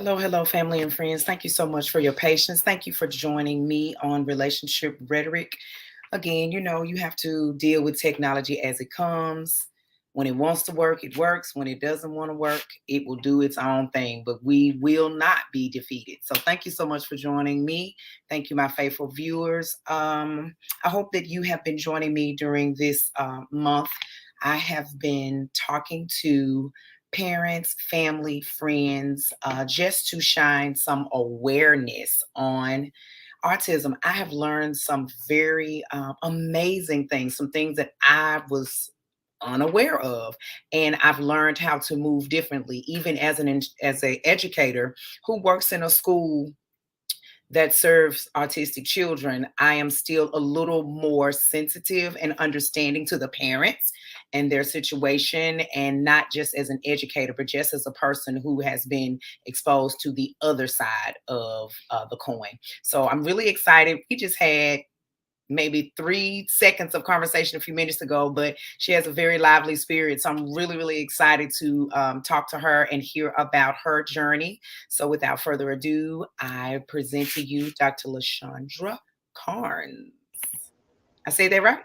Hello, family and friends. Thank you so much for your patience. Thank you for joining me on Relationship Rhetoric. Again, you have to deal with technology as it comes. When it wants to work, it works. When it doesn't want to work, it will do its own thing, but we will not be defeated. So, thank you so much for joining me. Thank you, my faithful viewers. I hope that you have been joining me during this month. I have been talking to parents, family, friends, just to shine some awareness on autism. I have learned some very amazing things, some things that I was unaware of, and I've learned how to move differently, even as a educator who works in a school that serves autistic children. I am still a little more sensitive and understanding to the parents and their situation, and not just as an educator, but just as a person who has been exposed to the other side of the coin. So I'm really excited. We just had maybe 3 seconds of conversation a few minutes ago, but she has a very lively spirit. So I'm really, really excited to talk to her and hear about her journey. So without further ado, I present to you Dr. LaChandra Carnes. I say that right?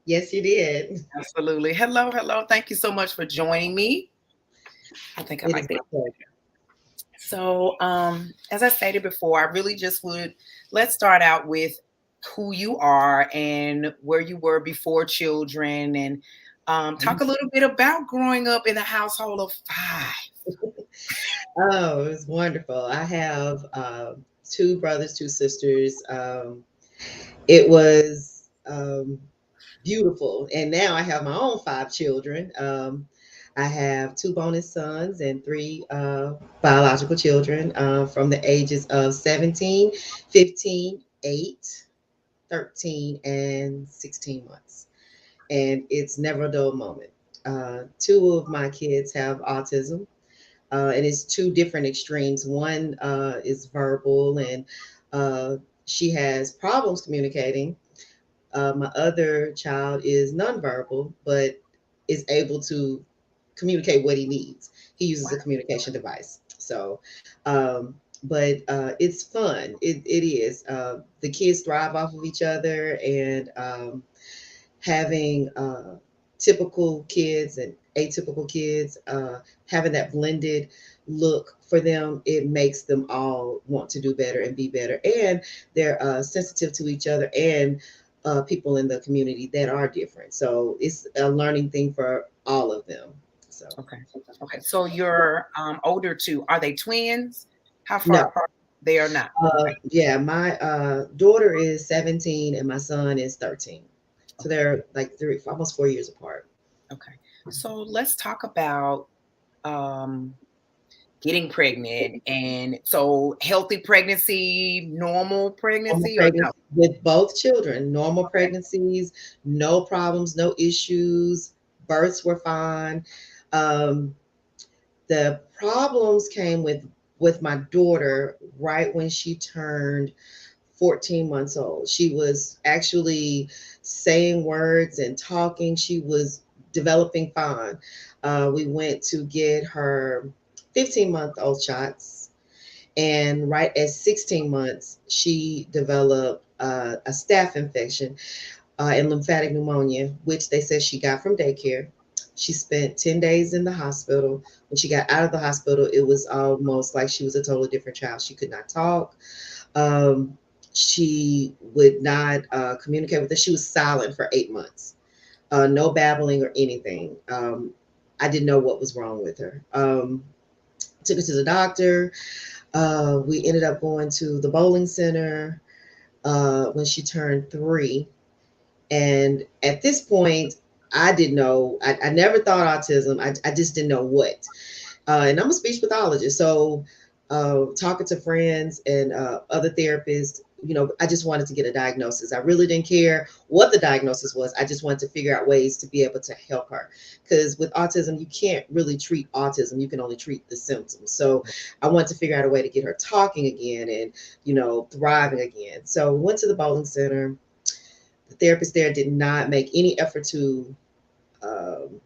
Yes, you did. Absolutely. Hello. Thank you so much for joining me. I think I It like is that. my pleasure. So, as I stated before, I really just would let's start out with who you are and where you were before children, and talk a little bit about growing up in a household of five. Oh, it was wonderful. I have two brothers, two sisters. It was beautiful. And now I have my own five children. I have two bonus sons and three biological children from the ages of 17, 15, 8, 13, and 16 months. And it's never a dull moment. Two of my kids have autism, and it's two different extremes. One is verbal, and uh, she has problems communicating. My other child is nonverbal, but is able to communicate what he needs. He uses a communication device. But it's fun. It is. The kids thrive off of each other, and having typical kids and atypical kids, having that blended look for them, it makes them all want to do better and be better. And they're sensitive to each other and people in the community that are different. So it's a learning thing for all of them. So, Okay. Okay. So your older two, are they twins? How far no. apart? They are not. Okay. Yeah, my daughter is 17 and my son is 13. So Okay. they're like almost 4 years apart. Okay. So let's talk about um getting pregnant. And so healthy pregnancy, normal Normal pregnancy, or no? pregnancy with both children, normal pregnancies, no problems, no issues. Births were fine. Um, the problems came with my daughter right when she turned 14 months old. She was actually saying words and talking. She was developing fine. We went to get her 15-month-old shots, and right at 16 months, she developed a staph infection and lymphatic pneumonia, which they said she got from daycare. She spent 10 days in the hospital. When she got out of the hospital, it was almost like she was a totally different child. She could not talk. Um, she would not communicate with us. She was silent for 8 months, no babbling or anything. I didn't know what was wrong with her. Took her to the doctor. We ended up going to the bowling center when she turned 3. And at this point, I didn't know. I never thought autism. I just didn't know what. And I'm a speech pathologist. So talking to friends and other therapists, I just wanted to get a diagnosis. I really didn't care what the diagnosis was. I just wanted to figure out ways to be able to help her. Because with autism, you can't really treat autism. You can only treat the symptoms. So I wanted to figure out a way to get her talking again and, thriving again. So went to the bowling center. The therapist there did not make any effort to um,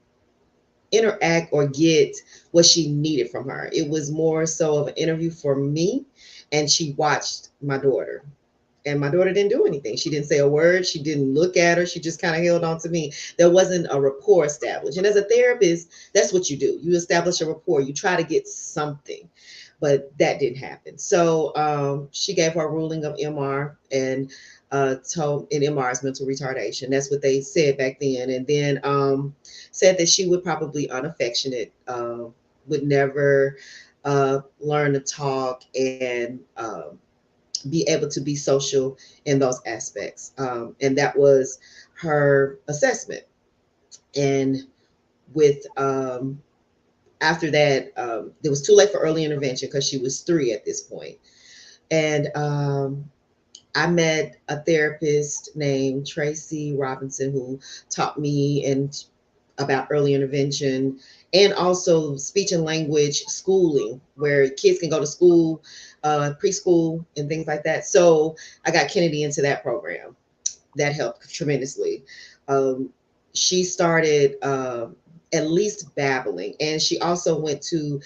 interact or get what she needed from her. It was more so of an interview for me, and she watched my daughter. And my daughter didn't do anything. She didn't say a word. She didn't look at her. She just kind of held on to me. There wasn't a rapport established. And as a therapist, that's what you do. You establish a rapport. You try to get something, but that didn't happen. So she gave her ruling of MR and told in MR is mental retardation. That's what they said back then. And then said that she would probably unaffectionate, would never learn to talk and be able to be social in those aspects. And that was her assessment. And with after that, it was too late for early intervention because she was 3 at this point. And I met a therapist named Tracy Robinson who taught me and about early intervention and also speech and language schooling where kids can go to school, preschool and things like that. So I got Kennedy into that program. That helped tremendously. Um, she started at least babbling, and she also went to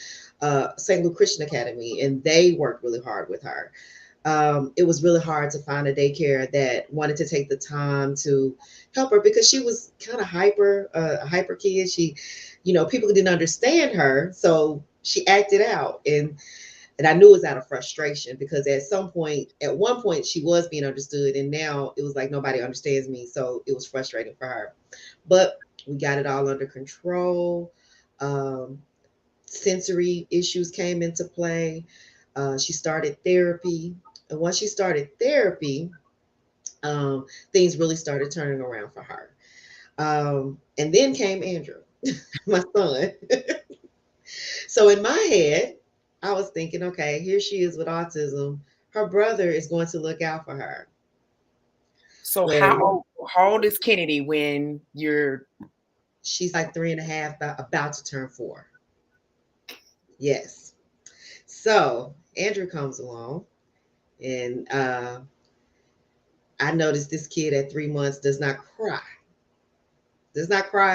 St. Luke Christian Academy, and they worked really hard with her. It was really hard to find a daycare that wanted to take the time to help her because she was kind of hyper, a hyper kid. She, people didn't understand her, so she acted out, and I knew it was out of frustration because at one point, she was being understood, and now it was like nobody understands me, so it was frustrating for her. But we got it all under control. Um, Sensory issues came into play. She started therapy, and once she started therapy, things really started turning around for her. And then came Andrew, my son. So in my head, I was thinking, okay, here she is with autism. Her brother is going to look out for her. So Well, how old is Kennedy when you're she's like 3.5, about to turn 4. Yes. So Andrew comes along, and I noticed this kid at 3 months does not cry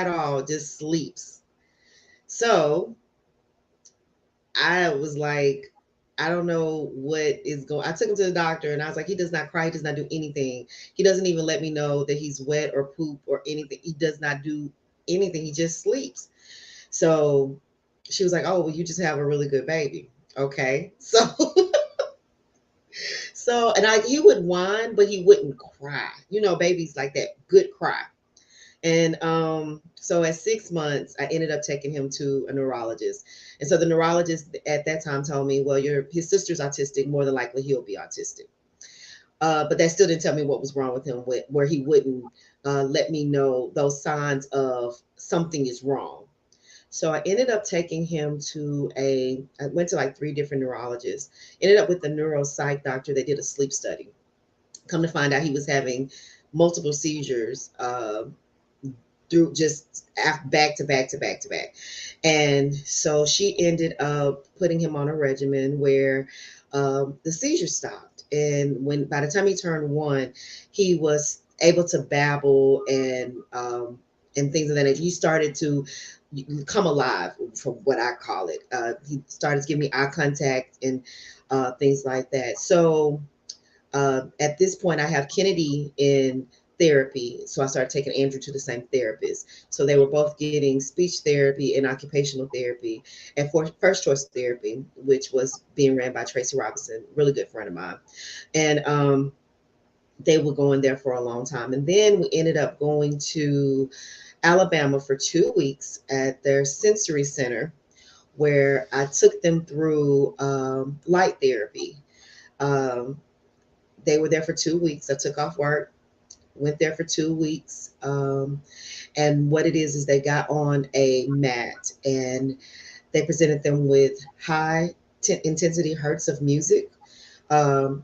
at all, just sleeps. So I was like, I don't know what is going. I took him to the doctor, and I was like, he does not cry. He does not do anything. He doesn't even let me know that he's wet or poop or anything. He does not do anything. He just sleeps. So she was like, oh, well, you just have a really good baby. Okay. And he would whine, but he wouldn't cry. Babies like that, good cry. And so at 6 months, I ended up taking him to a neurologist. And so the neurologist at that time told me, well, his sister's autistic. More than likely, he'll be autistic. But that still didn't tell me what was wrong with him, where he wouldn't let me know those signs of something is wrong. So I ended up taking him I went to like 3 different neurologists, ended up with a neuropsych doctor that did a sleep study. Come to find out he was having multiple seizures through just back to back to back to back. And so she ended up putting him on a regimen where the seizures stopped. And when by the time he turned 1, he was able to babble and things of that nature. He started to come alive, from what I call it. He started to give me eye contact and things like that. So at this point, I have Kennedy in therapy. So I started taking Andrew to the same therapist. So they were both getting speech therapy and occupational therapy and for first choice therapy, which was being ran by Tracy Robinson, really good friend of mine. And they were going there for a long time. And then we ended up going to Alabama for 2 weeks at their sensory center where I took them through light therapy. Um, they were there for 2 weeks. I took off work, went there for 2 weeks. And what it is they got on a mat and they presented them with high intensity hertz of music,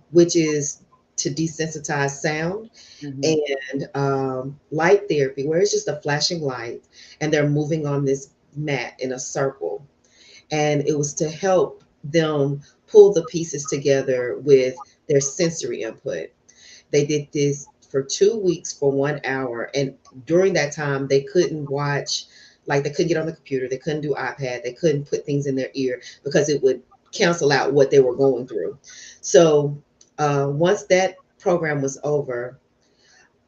which is to desensitize sound, mhm. and light therapy, where it's just a flashing light and they're moving on this mat in a circle. And it was to help them pull the pieces together with their sensory input. They did this for 2 weeks for 1 hour. And during that time, they couldn't watch Like they couldn't get on the computer, they couldn't do iPad, they couldn't put things in their ear because it would cancel out what they were going through. So once that program was over,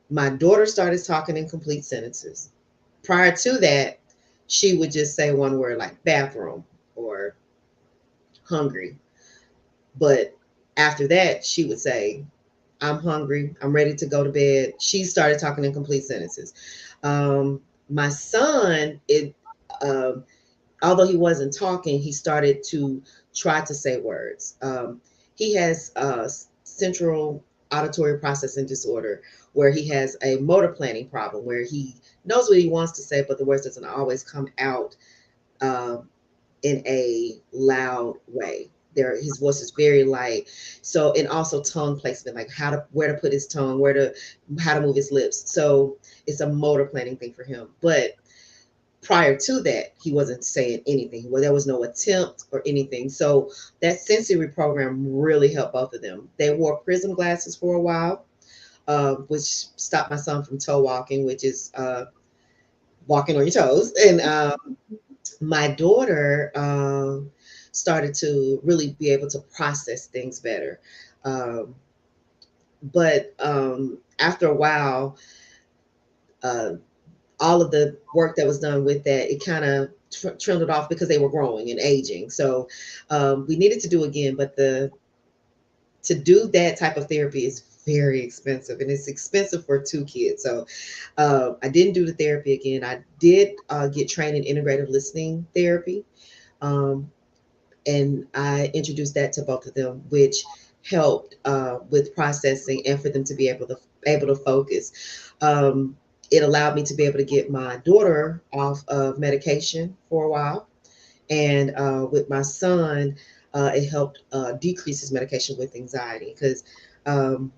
my daughter started talking in complete sentences. Prior to that, she would just say one word like bathroom or hungry. But after that, she would say, I'm hungry, I'm ready to go to bed. She started talking in complete sentences. My son, although he wasn't talking, he started to try to say words. He has central auditory processing disorder, where he has a motor planning problem, where he knows what he wants to say, but the words doesn't always come out uh, in a loud way. His voice is very light. So, and also tongue placement, like where to put his tongue, how to move his lips. So it's a motor planning thing for him. But prior to that, he wasn't saying anything. Well, there was no attempt or anything. So that sensory program really helped both of them. They wore prism glasses for a while, which stopped my son from toe walking, which is walking on your toes. And my daughter started to really be able to process things better. Um, but after a while, uh, all of the work that was done with that, it kind of trimmed it off because they were growing and aging. So we needed to do again, but the to do that type of therapy is very expensive, and it's expensive for two kids. So I didn't do the therapy again. I did get trained in integrative listening therapy, um, and I introduced that to both of them, which helped with processing and for them to be able to focus. Um, it allowed me to be able to get my daughter off of medication for a while, and with my son, it helped decrease his medication with anxiety because um,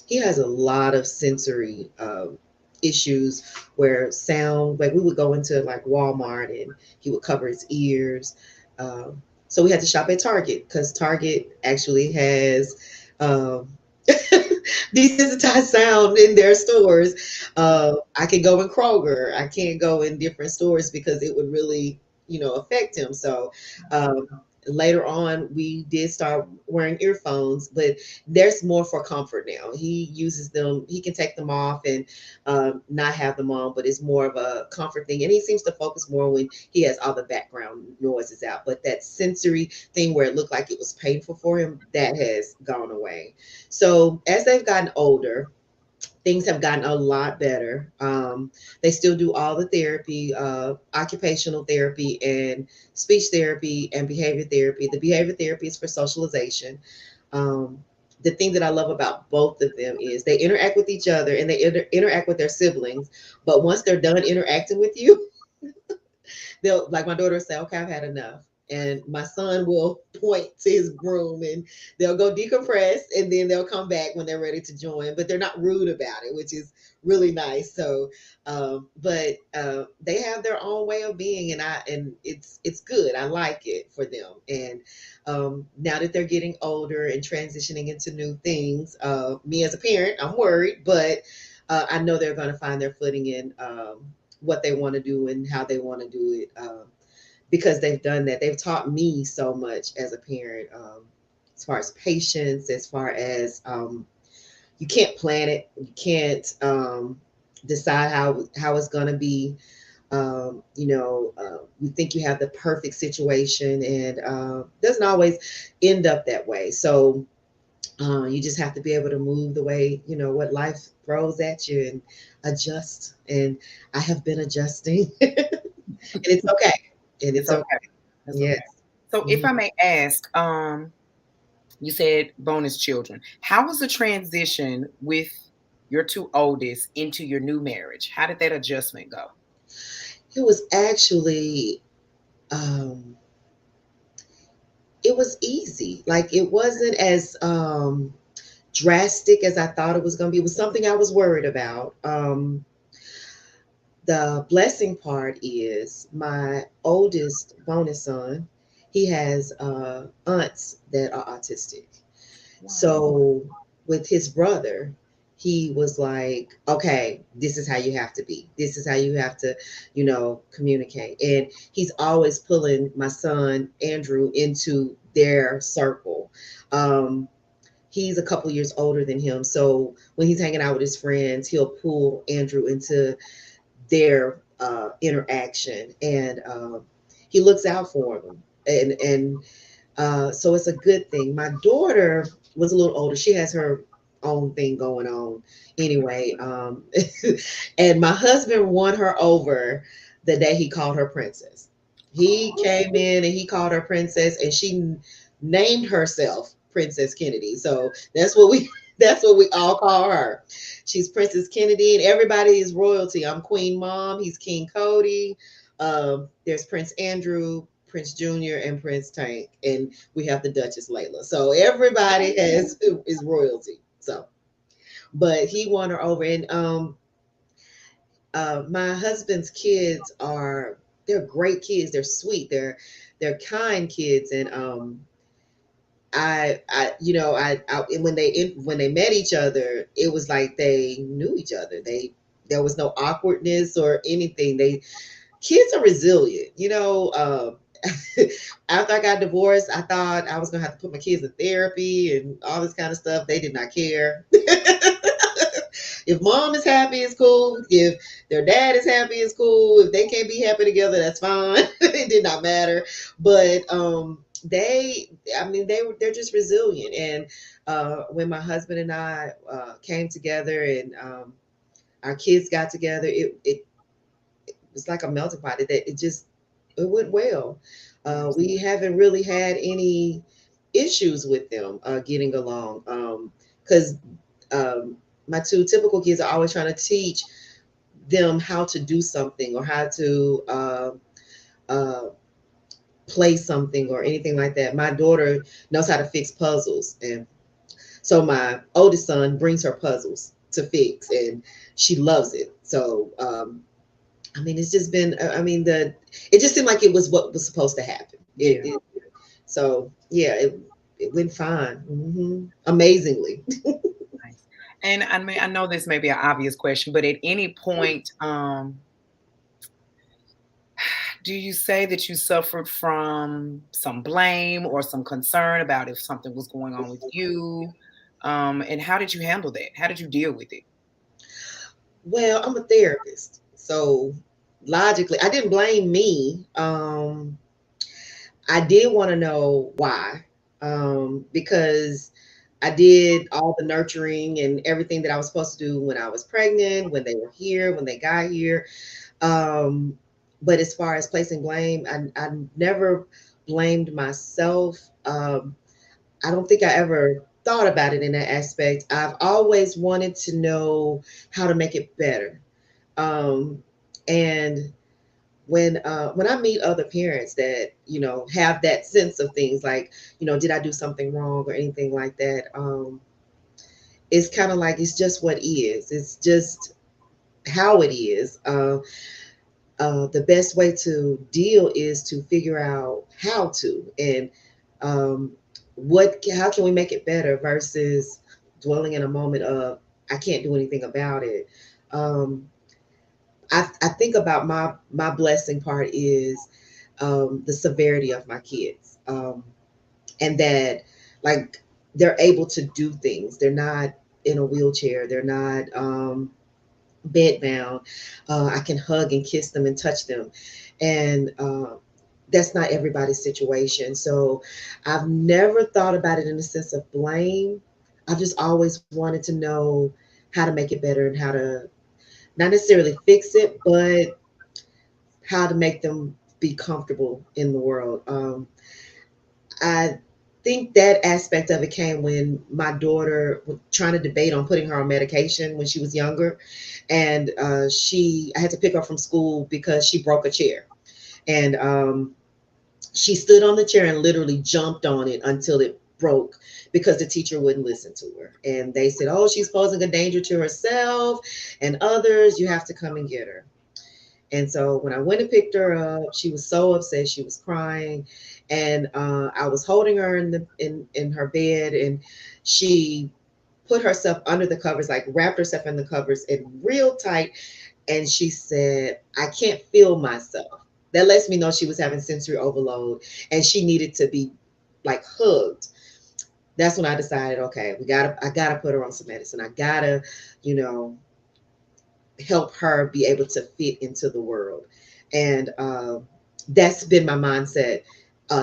he has a lot of sensory issues where sound, like we would go into like Walmart and he would cover his ears. Um, so we had to shop at Target because Target actually has um, desensitized sound in their stores. I can go in Kroger. I can't go in different stores because it would really, affect him. So um, later on, we did start wearing earphones, but there's more for comfort now. He uses them. He can take them off and not have them on, but it's more of a comfort thing. And he seems to focus more when he has all the background noises out. But that sensory thing where it looked like it was painful for him, that has gone away. So as they've gotten older, things have gotten a lot better. They still do all the therapy, occupational therapy, and speech therapy, and behavior therapy. The behavior therapy is for socialization. Um, the thing that I love about both of them is they interact with each other and they interact with their siblings. But once they're done interacting with you, they'll, like my daughter will say, okay, I've had enough. And my son will point to his broom and they'll go decompress and then they'll come back when they're ready to join, but they're not rude about it, which is really nice. So, but they have their own way of being, and it's good. I like it for them. And now that they're getting older and transitioning into new things, me as a parent, I'm worried, but I know they're going to find their footing in what they want to do and how they want to do it, because they've done that. They've taught me so much as a parent, as far as patience, as far as you can't plan it, you can't decide how it's going to be. You think you have the perfect situation, and doesn't always end up that way. So you just have to be able to move the way, what life throws at you, and adjust. And I have been adjusting, and it's okay. And It's it's okay. okay. It's Yes. okay. So if Mhm. I may ask, you said bonus children. How was the transition with your two oldest into your new marriage? How did that adjustment go? It was actually, um, it was easy. Like it wasn't as drastic as I thought it was going to be. It was something I was worried about. The blessing part is my oldest bonus son, he has aunts that are autistic. Wow. So with his brother, he was like, okay, this is how you have to be. This is how you have to, communicate. And he's always pulling my son, Andrew, into their circle. Um, he's a couple years older than him. So when he's hanging out with his friends, he'll pull Andrew into their interaction. And he looks out for them. And so it's a good thing. My daughter was a little older. She has her own thing going on anyway. And my husband won her over the day he called her princess. He came in and he called her princess, and she named herself Princess Kennedy. So that's what we that's what we all call her. She's Princess Kennedy, and everybody is royalty. I'm Queen Mom. He's King Cody. There's Prince Andrew, Prince Junior, and Prince Tank, and we have the Duchess Layla. So everybody is royalty. So, but he won her over, and my husband's kids they're great kids. They're sweet. They're kind kids, and and when they met each other, it was like they knew each other. There was no awkwardness or anything. Kids are resilient. After I got divorced, I thought I was gonna have to put my kids in therapy and all this kind of stuff. They did not care. If mom is happy, it's cool. If their dad is happy, it's cool. If they can't be happy together, that's fine. It did not matter. But they're just resilient. And when my husband and I came together, and our kids got together, it was like a melting pot. It went well. We haven't really had any issues with them getting along, because my two typical kids are always trying to teach them how to do something, or how to uh, play something or anything like that. My daughter knows how to fix puzzles, and so my oldest son brings her puzzles to fix, and she loves it. So it's just been. It just seemed like it was what was supposed to happen. So yeah, it went fine, amazingly. Nice. And I mean, I know this may be an obvious question, but at any point, do you say that you suffered from some blame or some concern about if something was going on with you? And how did you handle that? How did you deal with it? Well, I'm a therapist, so logically, I didn't blame me. I did want to know why, because I did all the nurturing and everything that I was supposed to do when I was pregnant, when they were here, when they got here. Um, but as far as placing blame, I never blamed myself. I don't think I ever thought about it in that aspect. I've always wanted to know how to make it better. Um, and when I meet other parents that have that sense of things, like did I do something wrong or anything like that, it's kind of like it's just what is. It's just how it is. The best way to deal is to figure out how to, and um, how can we make it better versus dwelling in a moment of I can't do anything about it. Um, I think about my blessing part is the severity of my kids, and that, like, they're able to do things. They're not in a wheelchair. They're not bedbound. I can hug and kiss them and touch them, and that's not everybody's situation. So I've never thought about it in the sense of blame. I've just always wanted to know how to make it better, and how to not necessarily fix it, but how to make them be comfortable in the world. I think that aspect of it came when my daughter was trying to debate on putting her on medication when she was younger, and I had to pick her up from school because she broke a chair, and she stood on the chair and literally jumped on it until it broke because the teacher wouldn't listen to her, and they said, "Oh, she's posing a danger to herself and others. You have to come and get her." And so when I went and picked her up, she was so upset. She was crying, and I was holding her in her bed, and she put herself under the covers, like wrapped herself in the covers and real tight. And she said, I can't feel myself. That lets me know she was having sensory overload and she needed to be like hugged. That's when I decided, okay, I gotta put her on some medicine. I gotta, you know, help her be able to fit into the world. And that's been my mindset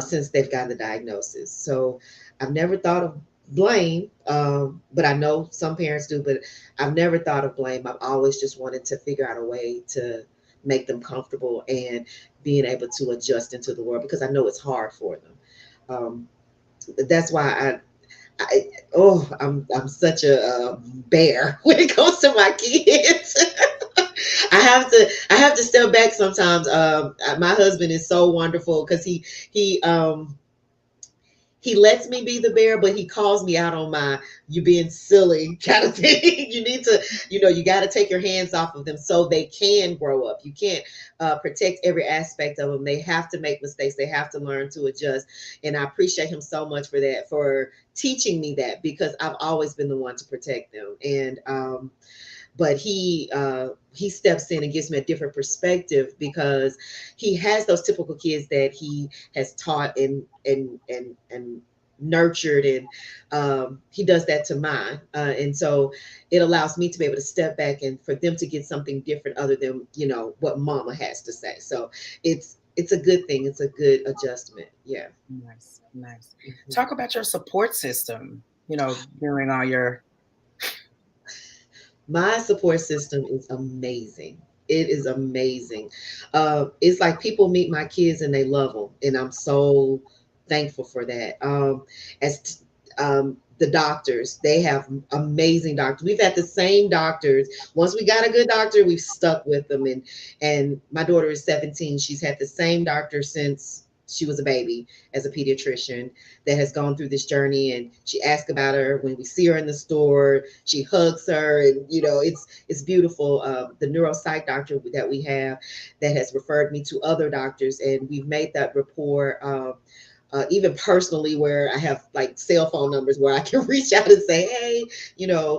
since they've gotten the diagnosis. So I've never thought of blame, but I know some parents do, but I've never thought of blame. I've always just wanted to figure out a way to make them comfortable and being able to adjust into the world because I know it's hard for them. Um, that's why I'm such a bear when it comes to my kids. I have to step back sometimes. My husband is so wonderful because he lets me be the bear, but he calls me out on my you being silly kind of thing. You need to, you got to take your hands off of them so they can grow up. You can't protect every aspect of them. They have to make mistakes. They have to learn to adjust. And I appreciate him so much for that, for teaching me that because I've always been the one to protect them. And but he steps in and gives me a different perspective because he has those typical kids that he has taught and nurtured, and he does that to mine, and so it allows me to be able to step back and for them to get something different other than what mama has to say. So it's a good thing. It's a good adjustment. Yeah. Nice, nice. Mhm. Talk about your support system, during all your. My support system is amazing. It is amazing. It's like people meet my kids and they love them, and I'm so thankful for that. As the doctors, they have amazing doctors. We've had the same doctors. Once we got a good doctor, we've stuck with them. And my daughter is 17. She's had the same doctor since she was a baby as a pediatrician that has gone through this journey, and she asks about her when we see her in the store. She hugs her, and it's beautiful. The neuropsych doctor that we have that has referred me to other doctors, and we've made that rapport. Even personally, where I have like cell phone numbers where I can reach out and say, hey,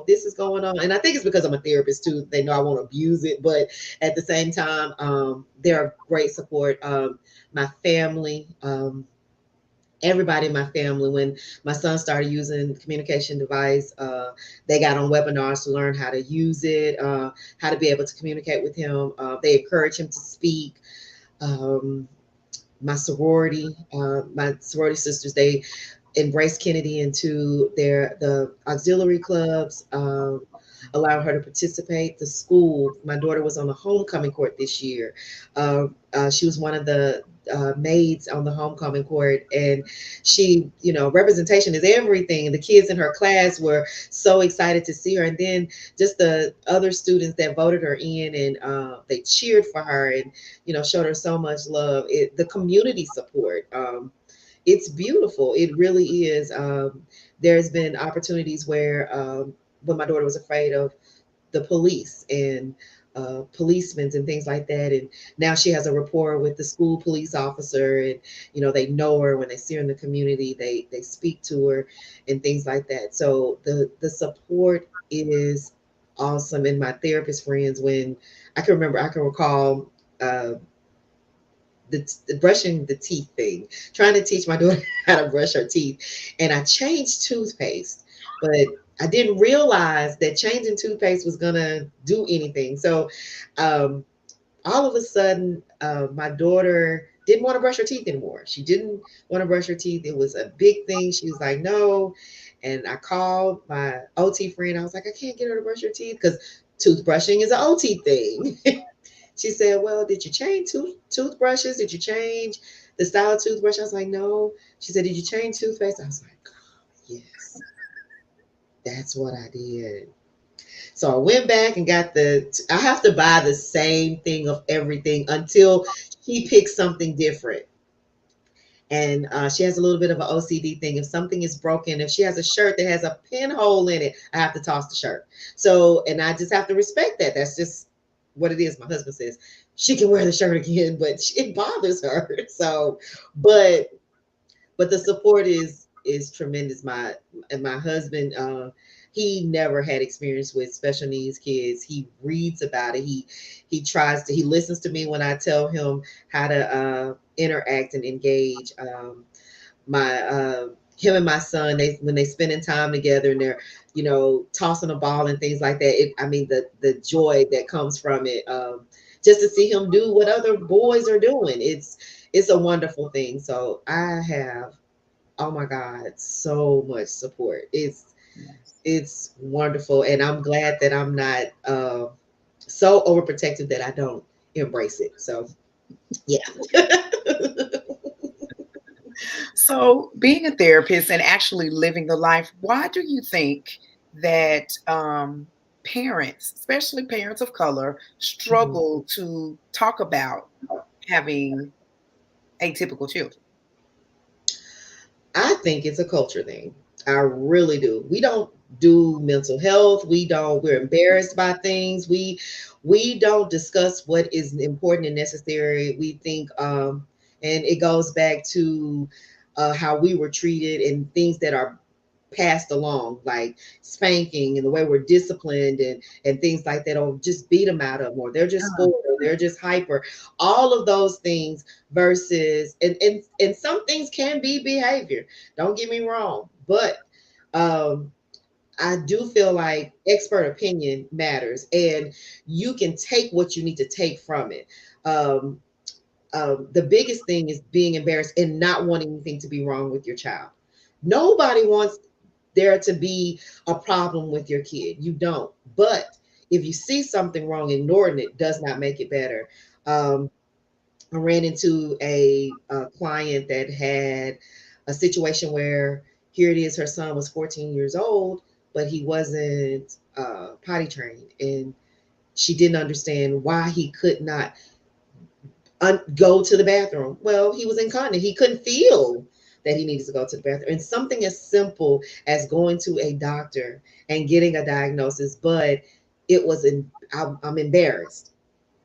this is going on. And I think it's because I'm a therapist too. They know I won't abuse it, but at the same time, they're great support. My family, everybody in my family, when my son started using the communication device, they got on webinars to learn how to use it, how to be able to communicate with him. They encourage him to speak. um, my sorority sisters, they embraced Kennedy into the auxiliary clubs, allowed her to participate. The school, my daughter was on the homecoming court this year. She was one of the maids on the homecoming court, and she, representation is everything. The kids in her class were so excited to see her, and then just the other students that voted her in, and they cheered for her, and showed her so much love. The community support. It's beautiful. It really is. There's been opportunities where when my daughter was afraid of the police and policemen and things like that, and now she has a rapport with the school police officer, and they know her when they see her in the community. They speak to her and things like that. So the support is awesome. And my therapist friends, when I can recall. The brushing the teeth thing, trying to teach my daughter how to brush her teeth. And I changed toothpaste, but I didn't realize that changing toothpaste was going to do anything. So um, all of a sudden, my daughter didn't want to brush her teeth anymore. She didn't want to brush her teeth. It was a big thing. She was like, no. And I called my OT friend. I was like, I can't get her to brush her teeth because toothbrushing is an OT thing. She said, well, did you change toothbrushes? Did you change the style of toothbrush? I was like, no. She said, did you change toothpaste? I was like, yes, that's what I did. So I went back and I have to buy the same thing of everything until she picks something different. And she has a little bit of an OCD thing. If something is broken, if she has a shirt that has a pinhole in it, I have to toss the shirt. So, and I just have to respect that. That's just what it is. My husband says she can wear the shirt again, but it bothers her. So, but the support is tremendous. My husband, he never had experience with special needs kids. He reads about it. He tries to, he listens to me when I tell him how to interact and engage. My Him and my son, they when they spending time together and they're, tossing a ball and things like that. I mean, the joy that comes from it, just to see him do what other boys are doing, it's a wonderful thing. So I have, oh my God, so much support. Yes. It's wonderful, and I'm glad that I'm not so overprotective that I don't embrace it. So yeah. So, being a therapist and actually living the life, why do you think that parents, especially parents of color, Mhm. struggle to talk about having atypical children? I think it's a culture thing. I really do. We don't do mental health. We're embarrassed by things. We don't discuss what is important and necessary. We think and it goes back to how we were treated and things that are passed along, like spanking and the way we're disciplined and things like that, or just beat them out of them, or they're just Mm, spoiled, or they're just hyper. All of those things versus and some things can be behavior. Don't get me wrong, but um I do feel like expert opinion matters, and you can take what you need to take from it. Um, the biggest thing is being embarrassed and not wanting anything to be wrong with your child. Nobody wants there to be a problem with your kid. You don't. But if you see something wrong, ignoring it does not make it better. Um, I ran into a client that had a situation where here it is, her son was 14 years old, but he wasn't potty trained. And she didn't understand why he could not go to the bathroom. Well, he was incontinent. He couldn't feel that he needed to go to the bathroom. And something as simple as going to a doctor and getting a diagnosis, but it was I'm embarrassed.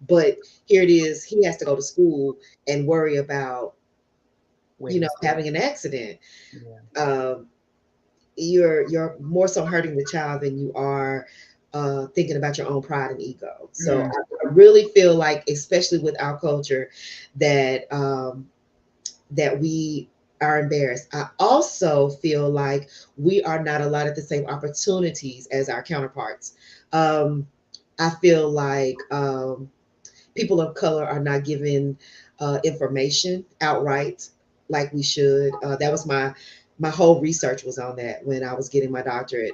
But here it is, he has to go to school and worry about, where he's going. having an accident. Yeah. Um, you're more so hurting the child than you are thinking about your own pride and ego. So Mm, I really feel like, especially with our culture, that that we are embarrassed. I also feel like we are not allotted the same opportunities as our counterparts. Um, I feel like people of color are not given information outright like we should. That was my whole research was on that when I was getting my doctorate.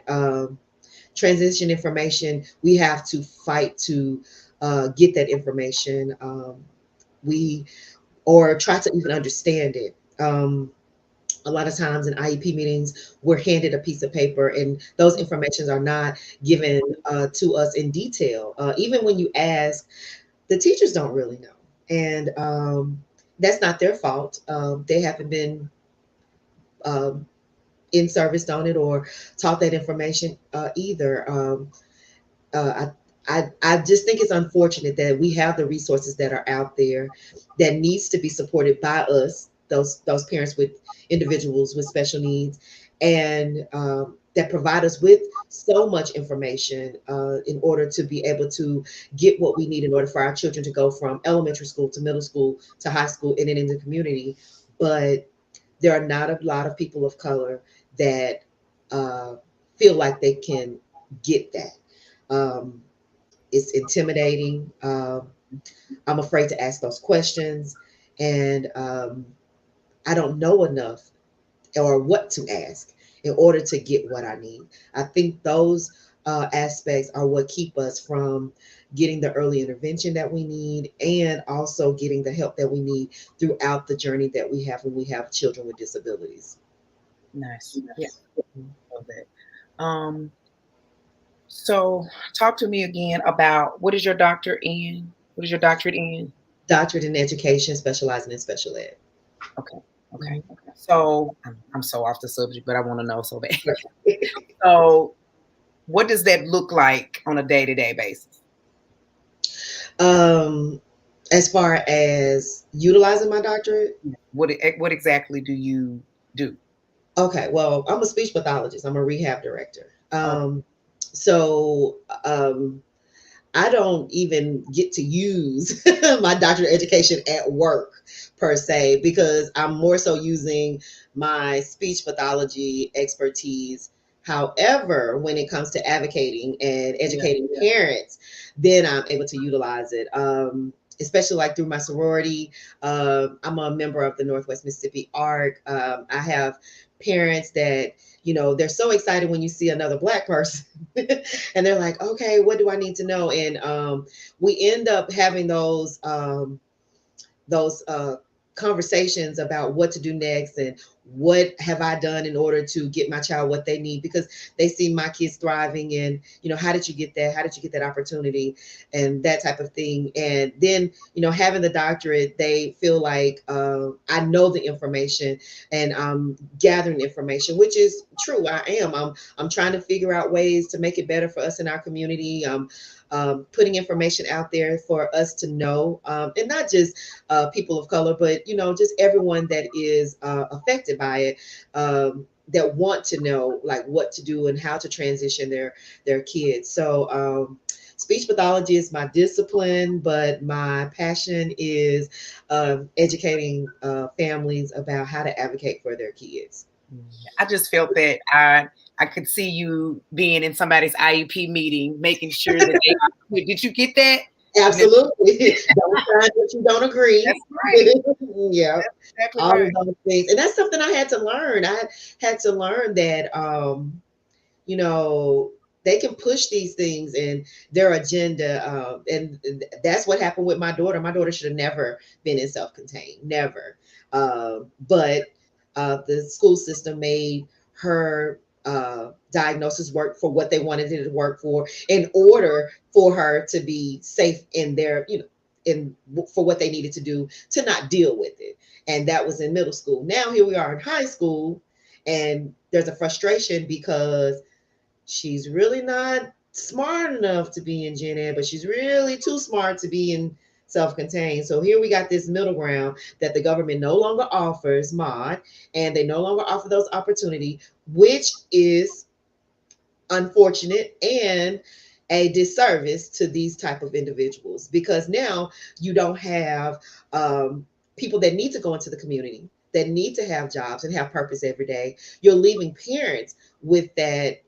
Transition information, we have to fight to get that information. We or try to even understand it. A lot of times in IEP meetings, we're handed a piece of paper, and those informations are not given to us in detail. Even when you ask, the teachers don't really know, and that's not their fault. They haven't been um, in service on it or taught that information either. I just think it's unfortunate that we have the resources that are out there that needs to be supported by us, those parents with individuals with special needs, and that provide us with so much information in order to be able to get what we need in order for our children to go from elementary school to middle school to high school and then in the community. But there are not a lot of people of color that feel like they can get that. Um, it's intimidating. I'm afraid to ask those questions, and I don't know enough or what to ask in order to get what I need. I think those aspects are what keep us from getting the early intervention that we need and also getting the help that we need throughout the journey that we have when we have children with disabilities. nice. Yeah, love that. So talk to me again about what is your doctor in? What is your doctorate in? Doctorate in education, specializing in special ed. Okay. Okay. Mhm. So I'm so off the subject, but I want to know so bad. So what does that look like on a day-to-day basis? um, as far as utilizing my doctorate, What exactly do you do? okay, well, I'm a speech pathologist. I'm a rehab director. Oh, So I don't even get to use my doctorate education at work per se, because I'm more so using my speech pathology expertise. However, when it comes to advocating and yeah. educating parents, then I'm able to utilize it. Especially like through my sorority. I'm a member of the Northwest Mississippi ARC. I have parents that, they're so excited when you see another Black person. And they're like, okay, what do I need to know? And we end up having those conversations about what to do next, and what have I done in order to get my child what they need, because they see my kids thriving. And how did you get that, how did you get that opportunity, and that type of thing. And then having the doctorate, they feel like I know the information, and I'm gathering information, which is true. I'm trying to figure out ways to make it better for us in our community. Putting information out there for us to know, and not just people of color, but just everyone that is affected by it, that want to know like what to do and how to transition their kids. So speech pathology is my discipline, but my passion is educating families about how to advocate for their kids. Yeah. I just felt that I could see you being in somebody's IEP meeting, making sure that they are. Did you get that? You know, Absolutely. Don't sign what you don't agree. that's right. Yeah. That's exactly All right. of those things. And that's something I had to learn. I had to learn that you know, they can push these things and their agenda. And that's what happened with my daughter. My daughter should have never been in self-contained, never. But the school system made her diagnosis work for what they wanted it to work for, in order for her to be safe in their, in for what they needed to do to not deal with it. And that was in middle school. Now here we are in high school, and there's a frustration because she's really not smart enough to be in gen ed, but she's really too smart to be in self-contained. So here we got this middle ground that the government no longer offers mod, and they no longer offer those opportunity, which is unfortunate and a disservice to these type of individuals, because now you don't have people that need to go into the community, that need to have jobs and have purpose every day. You're leaving parents with that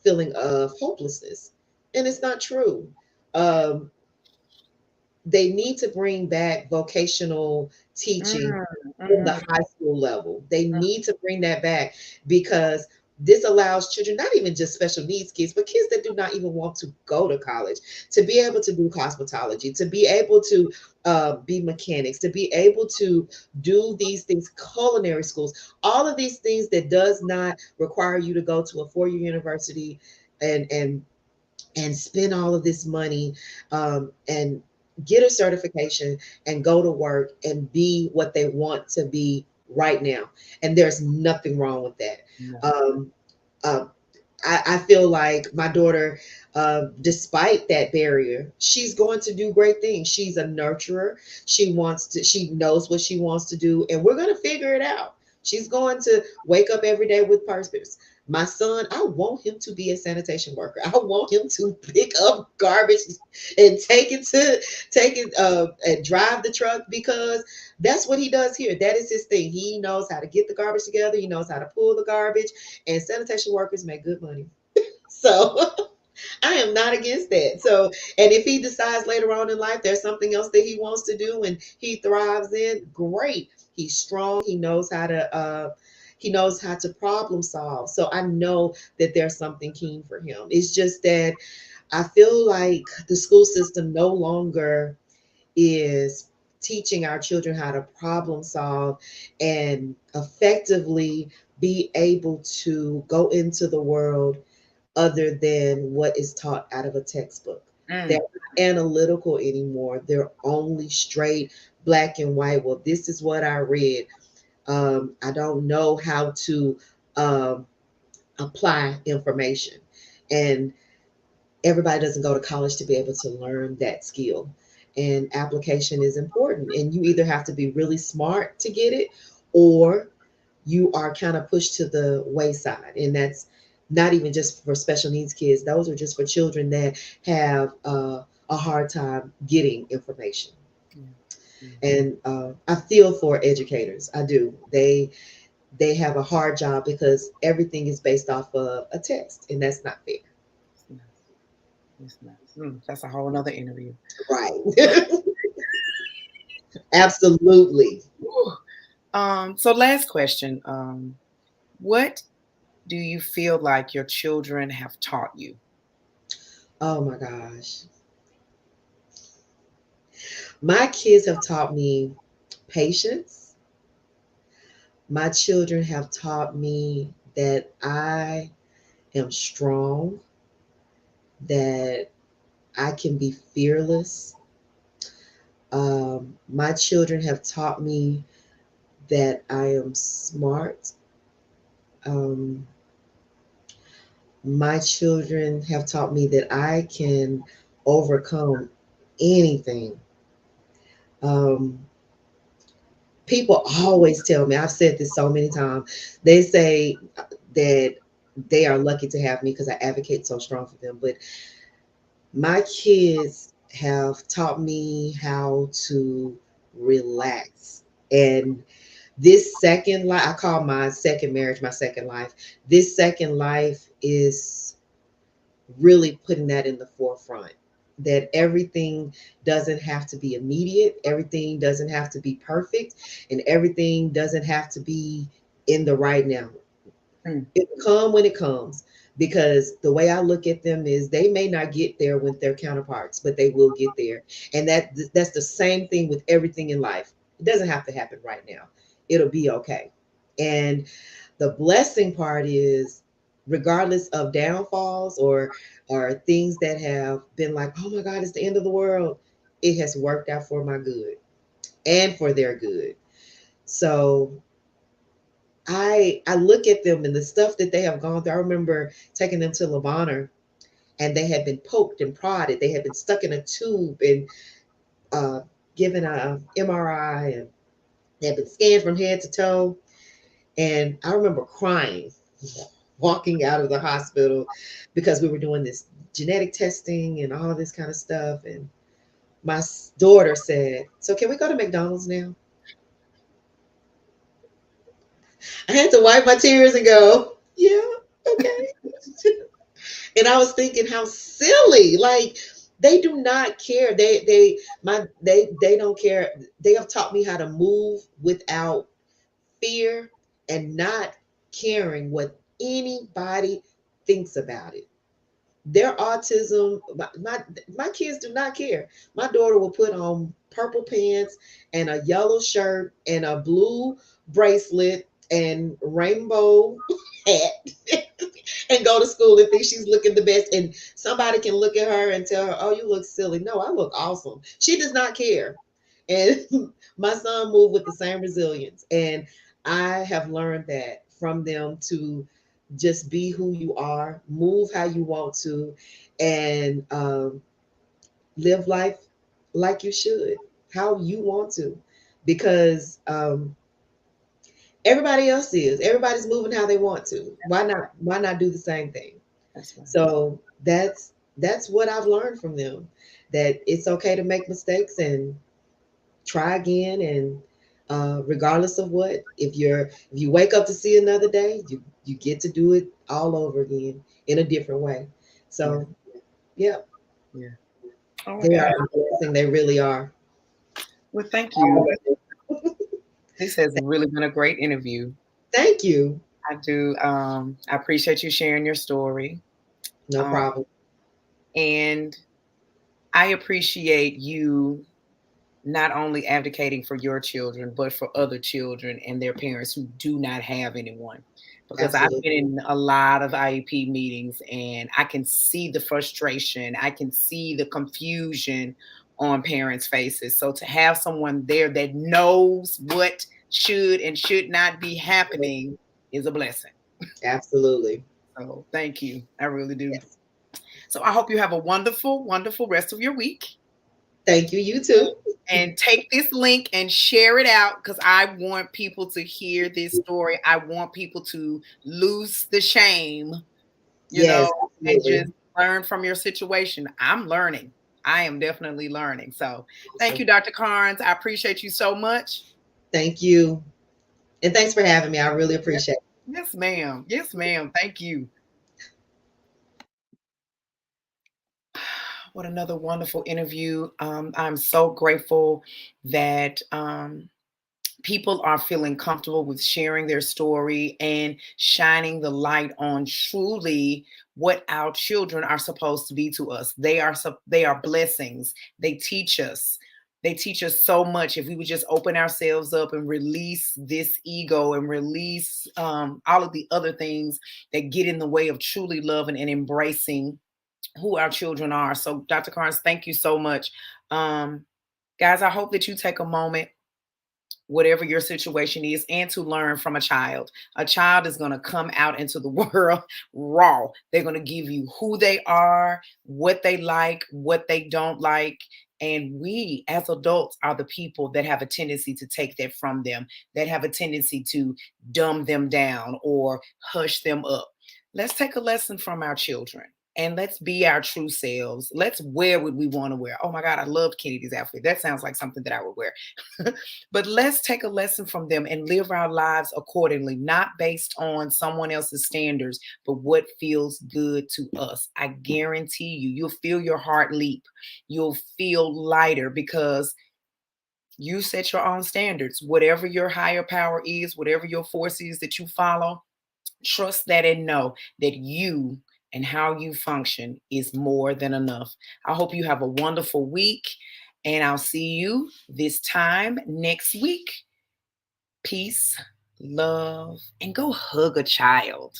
feeling of hopelessness. And it's not true. Um, they need to bring back vocational teaching Mm, in the mm, high school level. They need to bring that back, because this allows children, not even just special needs kids, but kids that do not even want to go to college, to be able to do cosmetology, to be able to be mechanics, to be able to do these things, culinary schools, all of these things that does not require you to go to a four-year university and spend all of this money, and get a certification and go to work and be what they want to be right now. And there's nothing wrong with that. no. Um, uh, I feel like my daughter, despite that barrier, she's going to do great things. She's a nurturer. She knows what she wants to do, and we're going to figure it out. She's going to wake up every day with purpose. My son, I want him to be a sanitation worker. I want him to pick up garbage and take it and drive the truck, because that's what he does here. That is his thing. He knows how to get the garbage together. He knows how to pull the garbage, and sanitation workers make good money. So I am not against that. So, and if he decides later on in life there's something else that he wants to do and he thrives in, great. He's strong. He knows how to problem solve. So I know that there's something keen for him. It's just that I feel like the school system no longer is teaching our children how to problem solve and effectively be able to go into the world other than what is taught out of a textbook. They're Mm, not analytical anymore. They're only straight black and white. Well, this is what I read. I don't know how to um, apply information. And everybody doesn't go to college to be able to learn that skill. And application is important. And you either have to be really smart to get it, or you are kind of pushed to the wayside. And not even just for special needs kids. Those are just for children that have a hard time getting information. Yeah. Yeah. And I feel for educators. I do. They have a hard job because everything is based off of a test, and that's not fair. It's not. It's not. That's a whole nother interview. Right. Absolutely. Whew. So last question. What do you feel like your children have taught you? Oh my gosh. My kids have taught me patience. My children have taught me that I am strong, that I can be fearless. My children have taught me that I am smart. Um, my children have taught me that I can overcome anything. Um, People always tell me, I've said this so many times, they say that they are lucky to have me because I advocate so strong for them. But my kids have taught me how to relax. And this second life, I call my second marriage my second life. This second life is really putting that in the forefront, that everything doesn't have to be immediate, everything doesn't have to be perfect, and everything doesn't have to be in the right now. Mm, It will come when it comes, because the way I look at them is they may not get there with their counterparts, but they will get there. And that's the same thing with everything in life. It doesn't have to happen right now. It'll be okay. And the blessing part is, regardless of downfalls or things that have been like, oh my God, it's the end of the world, it has worked out for my good and for their good. So I look at them and the stuff that they have gone through. I remember taking them to Lavana, and they had been poked and prodded. They had been stuck in a tube and uh, given a MRI, and they had been scanned from head to toe. And I remember crying, walking out of the hospital, because we were doing this genetic testing and all this kind of stuff. And my daughter said, "So can we go to McDonald's now?" I had to wipe my tears and go, "Yeah, okay." And I was thinking how silly. Like, they do not care. They don't care. They have taught me how to move without fear and not caring what anybody thinks about it. Their autism, my kids do not care. My daughter will put on purple pants and a yellow shirt and a blue bracelet and rainbow hat and go to school and think she's looking the best. And somebody can look at her and tell her, "Oh, you look silly." No, I look awesome. She does not care. And my son moved with the same resilience. And I have learned that from them, to just be who you are, move how you want to, and live life like you should, how you want to. Because everybody else is. Everybody's moving how they want to. that's Why right. not? Why not do the same thing? That's right. So that's what I've learned from them. That it's okay to make mistakes and try again. And regardless of what, if you wake up to see another day, you get to do it all over again in a different way. Yeah. So yeah, Yeah. Oh my they God. are a blessing. They really are. Well, thank you. This has really been a great interview. Thank you. I do. I appreciate you sharing your story. No Um, problem. and I appreciate you not only advocating for your children, but for other children and their parents who do not have anyone. Because I've Absolutely. been in a lot of IEP meetings and I can see the frustration, I can see the confusion on parents' faces. So to have someone there that knows what should and should not be happening is a blessing. Absolutely. So thank you. I really do. Yes. So I hope you have a wonderful, wonderful rest of your week. Thank you. You too. And take this link and share it out because I want people to hear this story. I want people to lose the shame you know, Yes, and just absolutely. learn from your situation. I'm learning. I am definitely learning. So thank you, Awesome. Dr. Carnes. I appreciate you so much. Thank you. And thanks for having me. I really Yes, appreciate it. yes, ma'am. Yes, ma'am. Thank you. What another wonderful interview. I'm so grateful that people are feeling comfortable with sharing their story and shining the light on truly what our children are supposed to be to us. They are blessings. They teach us. They teach us so much if we would just open ourselves up and release this ego and release all of the other things that get in the way of truly loving and embracing who our children are. So, Dr. Carnes, thank you so much. Um, Guys, I hope that you take a moment, whatever your situation is, and to learn from a child. A child is going to come out into the world raw. They're going to give you who they are, what they like, what they don't like. And we as adults are the people that have a tendency to take that from them, that have a tendency to dumb them down or hush them up. Let's take a lesson from our children and let's be our true selves. Let's wear what we want to wear. Oh my God, I love Kennedy's outfit. That sounds like something that I would wear. But let's take a lesson from them and live our lives accordingly, not based on someone else's standards, but what feels good to us. I guarantee you, you'll feel your heart leap. You'll feel lighter because you set your own standards. Whatever your higher power is, whatever your force is that you follow, trust that and know that you and how you function is more than enough. I hope you have a wonderful week, and I'll see you this time next week. Peace, love, and go hug a child.